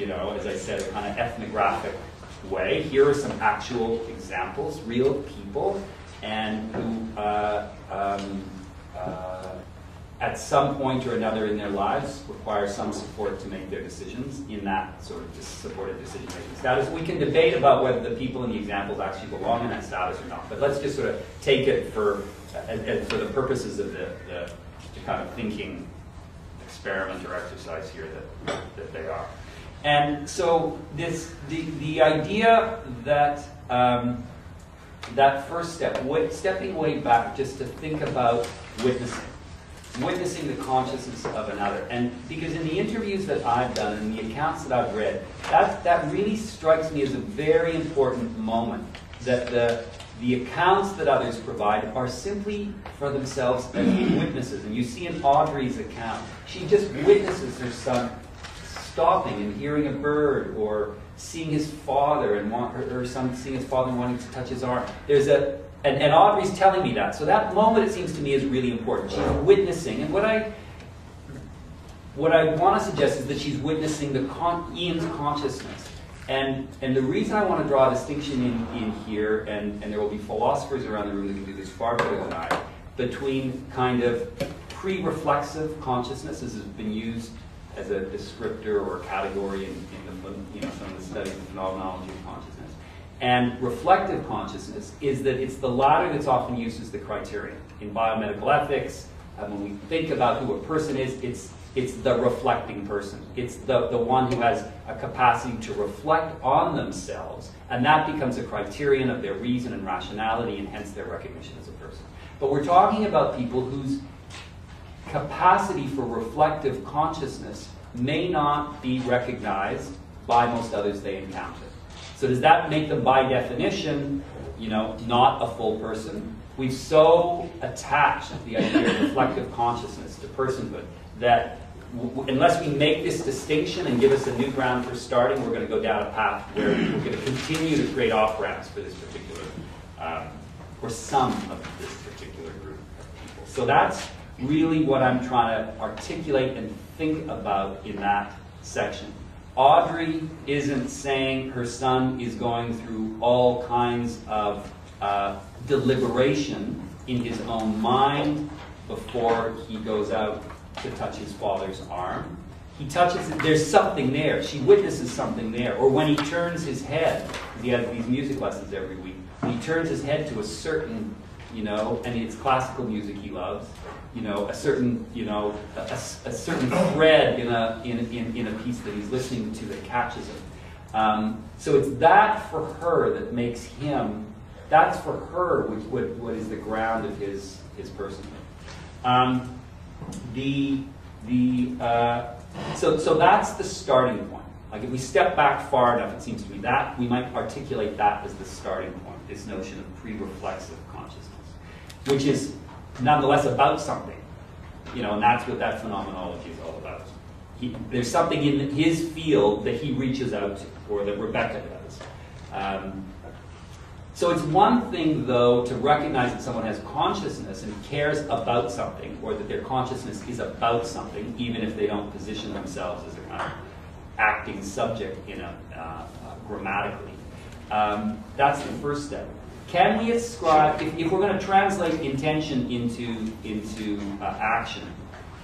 you know, as I said, a kind of ethnographic way. Here are some actual examples, real people, and who at some point or another in their lives require some support to make their decisions in that sort of supported decision-making status. We can debate about whether the people in the examples actually belong in that status or not, but let's just sort of take it for the purposes of the kind of thinking experiment or exercise here that they are. And so the idea that that first step, stepping way back just to think about witnessing the consciousness of another. And because in the interviews that I've done and the accounts that I've read, that really strikes me as a very important moment, that the accounts that others provide are simply for themselves as witnesses. And you see in Audrey's account, she just witnesses her son stopping and hearing a bird, or seeing his father and her son seeing his father and wanting to touch his arm. And Audrey's telling me that. So that moment, it seems to me, is really important. She's witnessing. And what I want to suggest is that she's witnessing Ian's consciousness. And the reason I want to draw a distinction in here, and there will be philosophers around the room that can do this far better than I, between kind of pre-reflexive consciousness, as has been used as a descriptor or category in some of the studies of phenomenology of consciousness, and reflective consciousness, is that it's the latter that's often used as the criterion. In biomedical ethics, when we think about who a person is, it's the reflecting person. It's the one who has a capacity to reflect on themselves, and that becomes a criterion of their reason and rationality, and hence their recognition as a person. But we're talking about people whose capacity for reflective consciousness may not be recognized by most others they encounter. So does that make them, by definition, not a full person? We've so attached the idea of reflective consciousness to personhood that unless we make this distinction and give us a new ground for starting, we're going to go down a path where we're going to continue to create off-ramps for this particular, or some of this particular group of people. So that's really what I'm trying to articulate and think about in that section. Audrey isn't saying her son is going through all kinds of deliberation in his own mind before he goes out to touch his father's arm. He touches it, there's something there. She witnesses something there. Or when he turns his head, he has these music lessons every week, when he turns his head to a certain, and it's classical music he loves, a certain, a certain thread in a piece that he's listening to that catches him. So it's that for her that makes him. That's for her what is the ground of his personhood. So that's the starting point. Like if we step back far enough, it seems to me that we might articulate that as the starting point. This notion of pre-reflexive consciousness, which is nonetheless about something, and that's what that phenomenology is all about. There's something in his field that he reaches out to, or that Rebecca does. So it's one thing, though, to recognize that someone has consciousness and cares about something, or that their consciousness is about something, even if they don't position themselves as a kind of acting subject grammatically. That's the first step. Can we ascribe, if we're going to translate intention into action,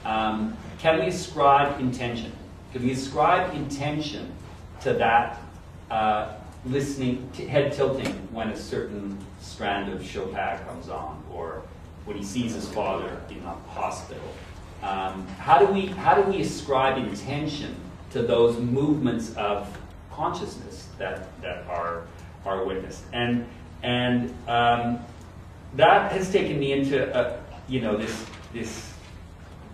can we ascribe intention? Can we ascribe intention to that listening, head tilting when a certain strand of Chopin comes on, or when he sees his father in a hospital? How do we ascribe intention to those movements of consciousness that are witnessed? And that has taken me into this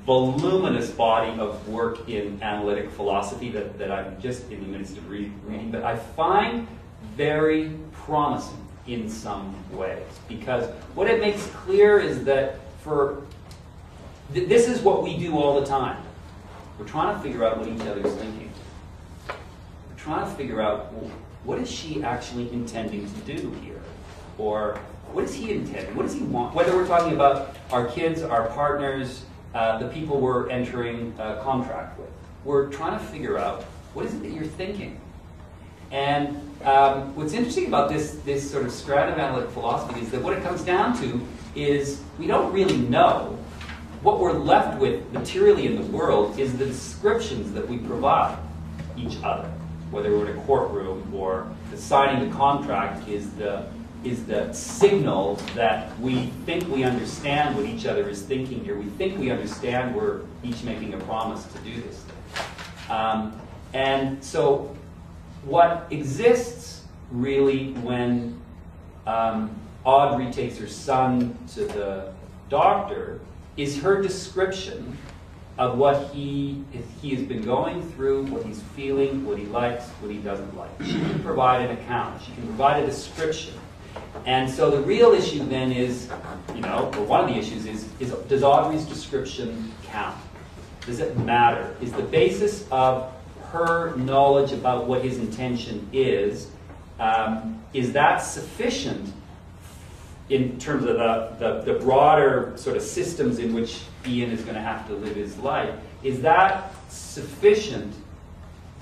voluminous body of work in analytic philosophy that I'm just in the midst of reading, but I find very promising in some ways, because what it makes clear is that this is what we do all the time. We're trying to figure out what each other's thinking. We're trying to figure out, well, what is she actually intending to do here? Or what is he intending? What does he want? Whether we're talking about our kids, our partners, the people we're entering a contract with. We're trying to figure out What is it that you're thinking? And what's interesting about this sort of strata of analytic philosophy is that what it comes down to is we don't really know. What we're left with materially in the world is the descriptions that we provide each other, whether we're in a courtroom or the signing the contract is the signal that we think we understand what each other is thinking here. We think we understand we're each making a promise to do this thing. And so what exists really when Audrey takes her son to the doctor is her description of what he has been going through, what he's feeling, what he likes, what he doesn't like. She can provide an account. She can provide a description. And so the real issue then is, or one of the issues is does Audrey's description count? Does it matter? Is the basis of her knowledge about what his intention is that sufficient in terms of the broader sort of systems in which Ian is going to have to live his life? Is that sufficient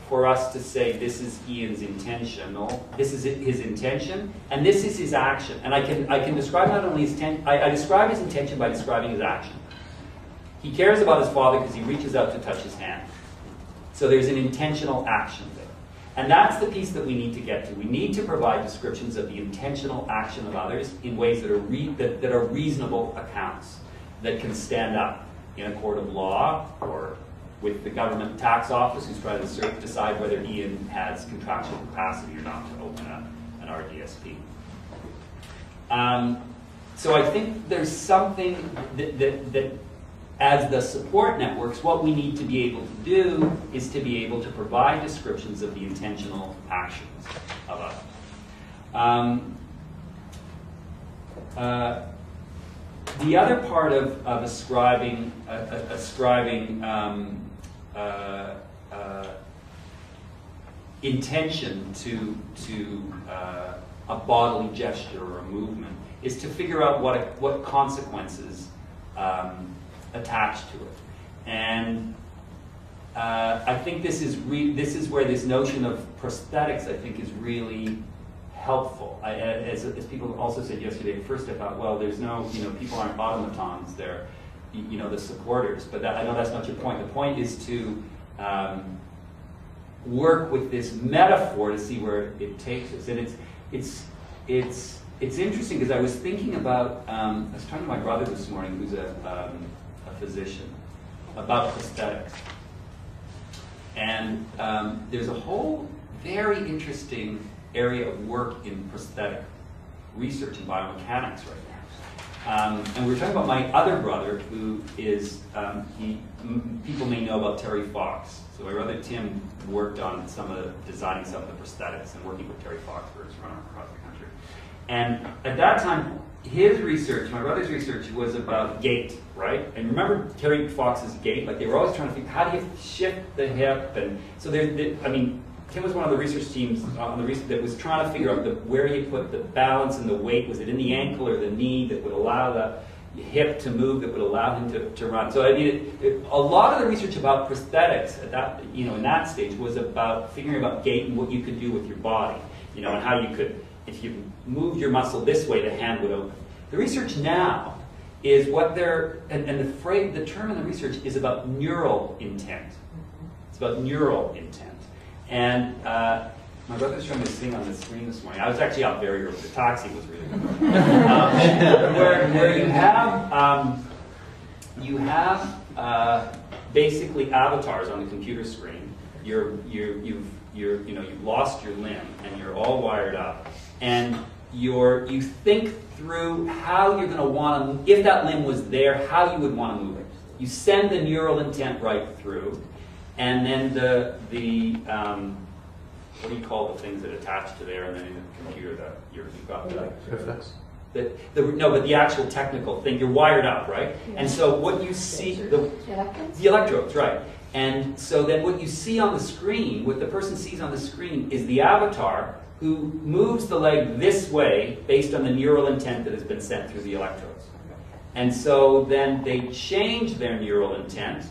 for us to say this is Ian's intentional, this is his intention, and this is his action? And I can describe not only his intention, I describe his intention by describing his action. He cares about his father because he reaches out to touch his hand. So there's an intentional action there. And that's the piece that we need to get to. We need to provide descriptions of the intentional action of others in ways that are reasonable accounts, that can stand up in a court of law or with the government tax office who's trying to decide whether Ian has contractual capacity or not to open an RDSP. So I think there's something that as the support networks, what we need to be able to do is to be able to provide descriptions of the intentional actions of others. The other part of ascribing intention to a bodily gesture or a movement is to figure out what consequences attached to it. And I think this is where this notion of prosthetics, I think, is really helpful. As people also said yesterday, at first I thought, well, there's no, people aren't automatons, they're, the supporters. But I know that's not your point. The point is to work with this metaphor to see where it takes us. And it's interesting because I was thinking about, I was talking to my brother this morning, who's a physician, about prosthetics. And there's a whole very interesting area of work in prosthetic research and biomechanics right now. And we were talking about my other brother, who is, people may know about Terry Fox. So my brother Tim worked on designing some of the prosthetics and working with Terry Fox for his run across the country. And at that time, his research, my brother's research, was about gait, right? And remember Terry Fox's gait? Like, they were always trying to think, how do you shift the hip? And so Tim was one of the research teams on the research that was trying to figure out where you put the balance and the weight. Was it in the ankle or the knee that would allow the hip to move, that would allow him to run? So I mean, a lot of the research about prosthetics at that, in that stage, was about figuring about gait and what you could do with your body, and how you could, if you moved your muscle this way, the hand would open. The research now is what the term in the research is about neural intent. It's about neural intent. And my brother was trying to sing on the screen this morning. I was actually out very early. The taxi was really good. Where you have basically avatars on the computer screen. You've lost your limb and you're all wired up, and you think through how you're going to want to, if that limb was there, how you would want to move it. You send the neural intent right through. And then the what do you call the things that attach to there, and then in the computer you've got but the actual technical thing, you're wired up, right? Yeah. And so what you see, the electrodes, right? And so then what you see on the screen, what the person sees on the screen, is the avatar who moves the leg this way based on the neural intent that has been sent through the electrodes. And so then they change their neural intent